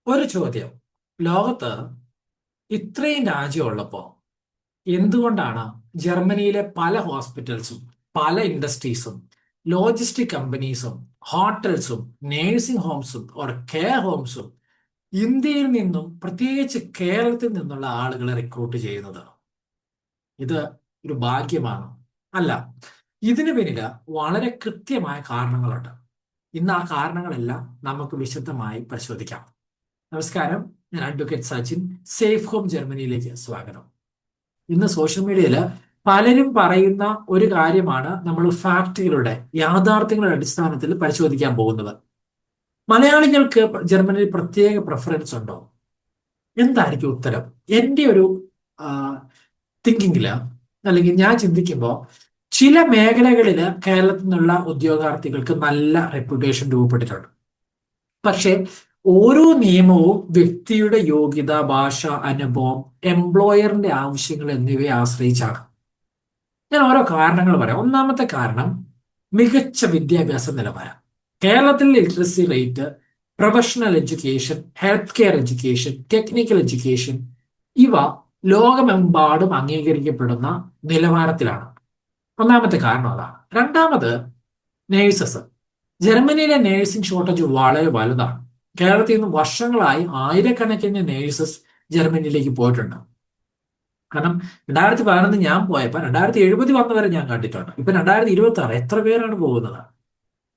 ഒരു ചോദ്യം. ലോകത്ത് ഇത്രയും രാജ്യമുള്ളപ്പോൾ എന്തുകൊണ്ടാണ് ജർമ്മനിയിലെ പല ഹോസ്പിറ്റൽസും പല ഇൻഡസ്ട്രീസും ലോജിസ്റ്റിക് കമ്പനീസും ഹോട്ടൽസും നേഴ്സിംഗ് ഹോംസും കെയർ ഹോംസും ഇന്ത്യയിൽ നിന്നും പ്രത്യേകിച്ച് കേരളത്തിൽ നിന്നുള്ള ആളുകളെ റിക്രൂട്ട് ചെയ്യുന്നത്? ഇത് ഒരു ഭാഗ്യമാണ്? അല്ല. ഇതിന് പിന്നില് വളരെ കൃത്യമായ കാരണങ്ങളുണ്ട്. ഇന്ന് ആ കാരണങ്ങളെല്ലാം നമുക്ക് വിശദമായി പരിശോധിക്കാം. നമസ്കാരം, ഞാൻ അഡ്വക്കേറ്റ് സച്ചിൻ. സേഫ് ഹോം ജർമ്മനിയിലേക്ക് സ്വാഗതം. ഇന്ന് സോഷ്യൽ മീഡിയയിൽ പലരും പറയുന്ന ഒരു കാര്യമാണ് നമ്മൾ ഫാക്ടുകളുടെ യാഥാർത്ഥ്യങ്ങളുടെ അടിസ്ഥാനത്തിൽ പരിശോധിക്കാൻ പോകുന്നത്. മലയാളികൾക്ക് ജർമ്മനിയിൽ പ്രത്യേക പ്രിഫറൻസ് ഉണ്ടോ? എന്തായിരിക്കും ഉത്തരം? എൻ്റെ ഒരു തിങ്കിങ്ങില്, അല്ലെങ്കിൽ ഞാൻ ചിന്തിക്കുമ്പോൾ, ചില മേഖലകളിൽ കേരളത്തിൽ നിന്നുള്ള ഉദ്യോഗാർത്ഥികൾക്ക് നല്ല റെപ്യൂട്ടേഷൻ രൂപപ്പെട്ടിട്ടുണ്ട്. പക്ഷേ ഓരോ നിയമവും വ്യക്തിയുടെ യോഗ്യത, ഭാഷ, അനുഭവം, എംപ്ലോയറിന്റെ ആവശ്യങ്ങൾ എന്നിവയെ ആശ്രയിച്ചാണ്. ഞാൻ ഓരോ കാരണങ്ങൾ പറയാം. ഒന്നാമത്തെ കാരണം മികച്ച വിദ്യാഭ്യാസ നിലവാരം. കേരളത്തിൽ literacy rate, professional education, health care education, technical education ഇവ ലോകമെമ്പാടും അംഗീകരിക്കപ്പെടുന്ന നിലവാരത്തിലാണ്. ഒന്നാമത്തെ കാരണം അതാണ്. രണ്ടാമത് നേഴ്സസ്. ജർമ്മനിയിലെ നേഴ്സിംഗ് ഷോർട്ടേജ് വളരെ വലുതാണ്. കേരളത്തിൽ നിന്ന് വർഷങ്ങളായി ആയിരക്കണക്കിന് നേഴ്സസ് ജർമ്മനിയിലേക്ക് പോയിട്ടുണ്ട്. കാരണം 2011 ഞാൻ പോയപ്പോൾ 2070 വന്നവരെ ഞാൻ കണ്ടിട്ടുണ്ട്. ഇപ്പൊ 2026 എത്ര പേരാണ് പോകുന്നത്?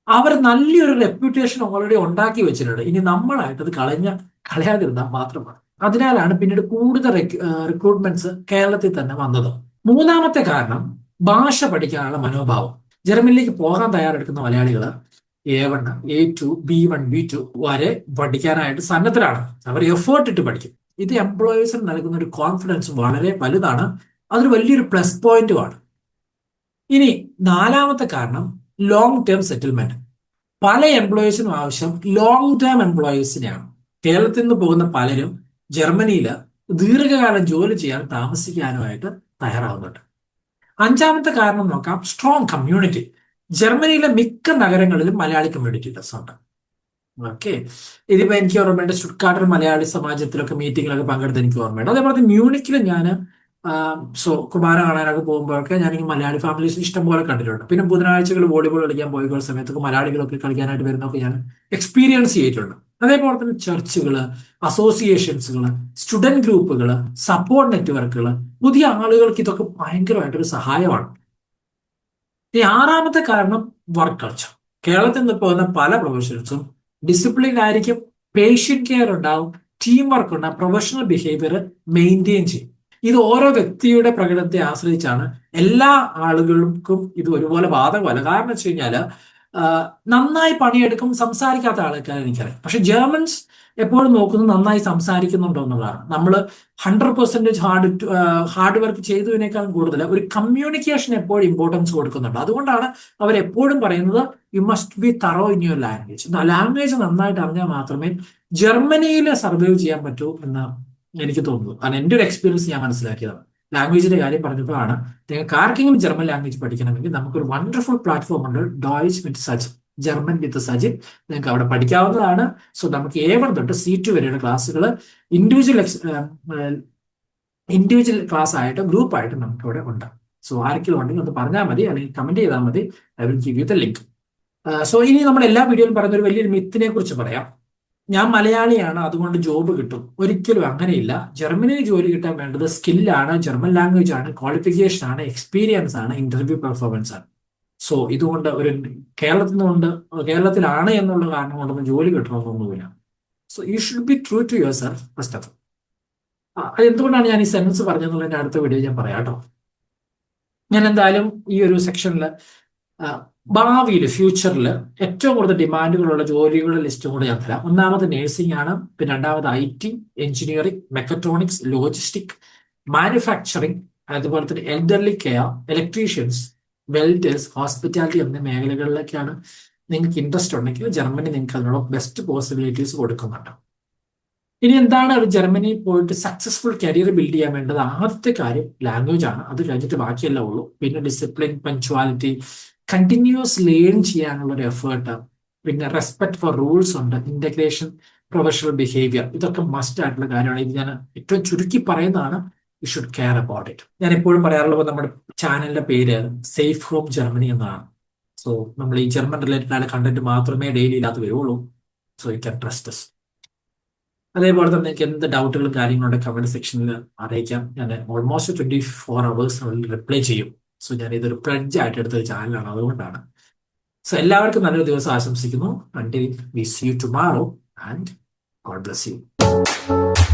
അവർ നല്ലൊരു റെപ്യൂട്ടേഷൻ ഓൾറെഡി ഉണ്ടാക്കി വെച്ചിട്ടുണ്ട്. ഇനി നമ്മളായിട്ട് അത് കളയാതിരുന്നാൽ മാത്രമാണ്. അതിനാലാണ് പിന്നീട് കൂടുതൽ റിക്രൂട്ട്മെന്റ്സ് കേരളത്തിൽ തന്നെ വന്നത്. മൂന്നാമത്തെ കാരണം ഭാഷ പഠിക്കാനുള്ള മനോഭാവം. ജർമ്മനിലേക്ക് പോകാൻ തയ്യാറെടുക്കുന്ന മലയാളികൾ A1, A2, B1, B2 വരെ പഠിക്കാനായിട്ട് സന്നദ്ധരാണ്. അവർ എഫേർട്ട് ഇട്ട് പഠിക്കും. ഇത് എംപ്ലോയീസിന് നൽകുന്ന ഒരു കോൺഫിഡൻസ് വളരെ വലുതാണ്. അതൊരു വലിയൊരു പ്ലസ് പോയിന്റുമാണ്. ഇനി നാലാമത്തെ കാരണം ലോങ് ടേം സെറ്റിൽമെന്റ്. പല എംപ്ലോയീസിനും ആവശ്യം ലോങ് ടേം എംപ്ലോയീസിനെയാണ്. കേരളത്തിൽ നിന്ന് പോകുന്ന പലരും ജർമ്മനിയിൽ ദീർഘകാലം ജോലി ചെയ്യാൻ താമസിക്കാനുമായിട്ട് തയ്യാറാവുന്നുണ്ട്. അഞ്ചാമത്തെ കാരണം നോക്കാം, സ്ട്രോങ് കമ്മ്യൂണിറ്റി. ജർമ്മനിയിലെ മിക്ക നഗരങ്ങളിലും മലയാളി കമ്മ്യൂണിറ്റീസ് ഉണ്ട്. ഓക്കെ, ഇതിപ്പോ എനിക്ക് ഓർമ്മയുണ്ട്, സ്റ്റുട്ട്ഗാർട്ടിൽ മലയാളി സമാജത്തിലൊക്കെ മീറ്റിങ്ങിലൊക്കെ പങ്കെടുത്ത് എനിക്ക് ഓർമ്മയുണ്ട്. അതേപോലെ മ്യൂണിക്കിൽ ഞാൻ കുമാര കാണാനൊക്കെ പോകുമ്പോഴൊക്കെ ഞാൻ ഈ മലയാളി ഫാമിലീസ് ഇഷ്ടം പോലെ കണ്ടിട്ടുണ്ട്. പിന്നെ ബുധനാഴ്ചകൾ വോളിബോൾ കളിക്കാൻ പോയ സമയത്തൊക്കെ മലയാളികളൊക്കെ കളിക്കാനായിട്ട് വരുന്നതൊക്കെ ഞാൻ എക്സ്പീരിയൻസ് ചെയ്തിട്ടുണ്ട്. അതേപോലെ തന്നെ ചർച്ചുകള്, അസോസിയേഷൻസുകള്, സ്റ്റുഡന്റ് ഗ്രൂപ്പുകള്, സപ്പോർട്ട് നെറ്റ്വർക്കുകള്, പുതിയ ആളുകൾക്ക് ഇതൊക്കെ ഭയങ്കരമായിട്ടൊരു സഹായമാണ്. ഈ ആറാമത്തെ കാരണം വർക്ക് കൾച്ചർ. കേരളത്തിൽ നിന്ന് പോകുന്ന പല പ്രൊഫഷണൽസും ഡിസിപ്ലിൻ ആയിരിക്കും, പേഷ്യന്റ് കെയർ ഉണ്ടാവും, ടീം വർക്ക് ഉണ്ടാവും, പ്രൊഫഷണൽ ബിഹേവിയർ മെയിൻറ്റെയിൻ ചെയ്യും. ഇത് ഓരോ വ്യക്തിയുടെ പ്രകടനത്തെ ആശ്രയിച്ചാണ്. എല്ലാ ആളുകൾക്കും ഇത് ഒരുപോലെ ബാധകമല്ല. കാരണം വെച്ച് കഴിഞ്ഞാൽ നന്നായി പണിയെടുക്കും സംസാരിക്കാത്ത ആൾക്കാരെ എനിക്കറിയാം. പക്ഷെ ജർമ്മൻസ് എപ്പോഴും നോക്കുന്നത് നന്നായി സംസാരിക്കുന്നുണ്ടോ എന്നുള്ളതാണ്. നമ്മൾ 100% ഹാർഡ് വർക്ക് ചെയ്തതിനേക്കാളും കൂടുതൽ ഒരു കമ്മ്യൂണിക്കേഷൻ എപ്പോഴും ഇമ്പോർട്ടൻസ് കൊടുക്കുന്നുണ്ട്. അതുകൊണ്ടാണ് അവർ എപ്പോഴും പറയുന്നത് you must be thorough in your language. Language നന്നായിട്ട് അറിഞ്ഞാൽ മാത്രമേ ജർമ്മനിയിൽ സർവൈവ് ചെയ്യാൻ പറ്റൂ എന്ന് എനിക്ക് തോന്നുന്നു. കാരണം എൻ്റെ ഒരു എക്സ്പീരിയൻസ് ഞാൻ മനസ്സിലാക്കിയതാണ്. ലാംഗ്വേജിന്റെ കാര്യം പറഞ്ഞപ്പോഴാണ്, നിങ്ങൾക്ക് ആർക്കെങ്കിലും ജർമ്മൻ ലാംഗ്വേജ് പഠിക്കണമെങ്കിൽ നമുക്കൊരു വണ്ടർഫുൾ പ്ലാറ്റ്ഫോം ഉണ്ട്, ഡോയ്ച്ച് വിത്ത് സച്ചിൻ, ജർമ്മൻ വിത്ത് സച്ചിൻ. നിങ്ങൾക്ക് അവിടെ പഠിക്കാവുന്നതാണ്. സോ നമുക്ക് A1 തൊട്ട് C2 വരെയുള്ള ക്ലാസ്സുകൾ ഇൻഡിവിജ്വൽ ക്ലാസ് ആയിട്ട് ഗ്രൂപ്പായിട്ട് നമുക്ക് ഇവിടെ ഉണ്ട്. സോ ആർക്കെങ്കിലും ഉണ്ടെങ്കിൽ ഒന്ന് പറഞ്ഞാൽ മതി, അല്ലെങ്കിൽ കമന്റ് ചെയ്താൽ മതി. I will give you the link. So ഇനി നമ്മൾ എല്ലാ വീഡിയോയിലും പറയുന്ന ഒരു വലിയൊരു മിത്തിനെ കുറിച്ച് പറയാം. ഞാൻ മലയാളിയാണ് അതുകൊണ്ട് ജോബ് കിട്ടും. ഒരിക്കലും അങ്ങനെയില്ല. ജർമ്മനിയിൽ ജോലി കിട്ടാൻ വേണ്ടത് സ്കില്ലാണ്, ജർമ്മൻ ലാംഗ്വേജ് ആണ്, ക്വാളിഫിക്കേഷൻ ആണ്, എക്സ്പീരിയൻസ് ആണ്, ഇന്റർവ്യൂ പെർഫോമൻസ് ആണ്. സോ ഇതുകൊണ്ട് കേരളത്തിലാണ് എന്നുള്ള കാരണം കൊണ്ടൊന്നും ജോലി കിട്ടണമെന്നൊന്നുമില്ല. So you should be true to yourself first of all. എന്തുകൊണ്ടാണ് ഞാൻ ഈ സെൻസ് പറഞ്ഞതെന്നുള്ളതിന്റെ അടുത്ത വീഡിയോ ഞാൻ പറയാം കേട്ടോ. ഞാൻ എന്തായാലും ഈ ഒരു സെക്ഷനിൽ ഭാവിയിൽ ഫ്യൂച്ചറിൽ ഏറ്റവും കൂടുതൽ ഡിമാൻഡുകളുള്ള ജോലികളുടെ ലിസ്റ്റും കൂടെ ഞാൻ തരാം. ഒന്നാമത് നേഴ്സിംഗ് ആണ്, പിന്നെ രണ്ടാമത് IT, engineering, mechatronics, logistic, manufacturing, അതുപോലെ തന്നെ elderly care, electricians, welders, hospitality എന്നീ മേഖലകളിലേക്കാണ് നിങ്ങൾക്ക് ഇൻട്രസ്റ്റ് ഉണ്ടെങ്കിൽ ജർമ്മനി നിങ്ങൾക്ക് അതിനുള്ള ബെസ്റ്റ് പോസിബിലിറ്റീസ് കൊടുക്കുന്നുണ്ട്. ഇനി എന്താണ് ഒരു ജർമ്മനിയിൽ പോയിട്ട് സക്സസ്ഫുൾ കരിയർ ബിൽഡ് ചെയ്യാൻ വേണ്ടത്? ആദ്യത്തെ കാര്യം ലാംഗ്വേജ് ആണ്. അത് കഴിഞ്ഞിട്ട് ബാക്കിയെല്ലാം ഉള്ളൂ. പിന്നെ ഡിസിപ്ലിൻ, പഞ്ച്വാലിറ്റി, കണ്ടിന്യൂസ് ലേൺ ചെയ്യാനുള്ള ഒരു എഫേർട്ട്, പിന്നെ റെസ്പെക്ട് ഫോർ റൂൾസ് ഉണ്ട്, ഇന്റഗ്രേഷൻ പ്രൊഫഷണൽ ബിഹേവിയർ, ഇതൊക്കെ മസ്റ്റ് ആയിട്ടുള്ള കാര്യമാണ്. ഇത് ഞാൻ ഏറ്റവും ചുരുക്കി പറയുന്നതാണ്. You should care about it. ഞാൻ എപ്പോഴും പറയാറുള്ളത് നമ്മുടെ ചാനലിന്റെ പേര് സേഫ് ഫ്രോം ജർമ്മനി എന്നാണ്. സോ നമ്മൾ ഈ ജർമ്മൻ റിലേറ്റഡ് ആയ കണ്ടന്റ് മാത്രമേ ഡെയിലി ഇല്ലാത്ത വരുള്ളൂ. So you can trust us. അതേപോലെ തന്നെ എനിക്ക് എന്ത് ഡൗട്ടുകളും കാര്യങ്ങളുടെ കമന്റ് സെക്ഷനിൽ അറിയിക്കാം. ഞാൻ ഓൾമോസ്റ്റ് 24 hours റിപ്ലൈ ചെയ്യും. സോ ഞാൻ ഇതൊരു പ്ലഡ്ജ് ആയിട്ട് എടുത്തൊരു ചാനലാണ്, അതുകൊണ്ടാണ്. സോ എല്ലാവർക്കും നല്ലൊരു ദിവസം ആശംസിക്കുന്നു. Until we see you tomorrow and God bless you.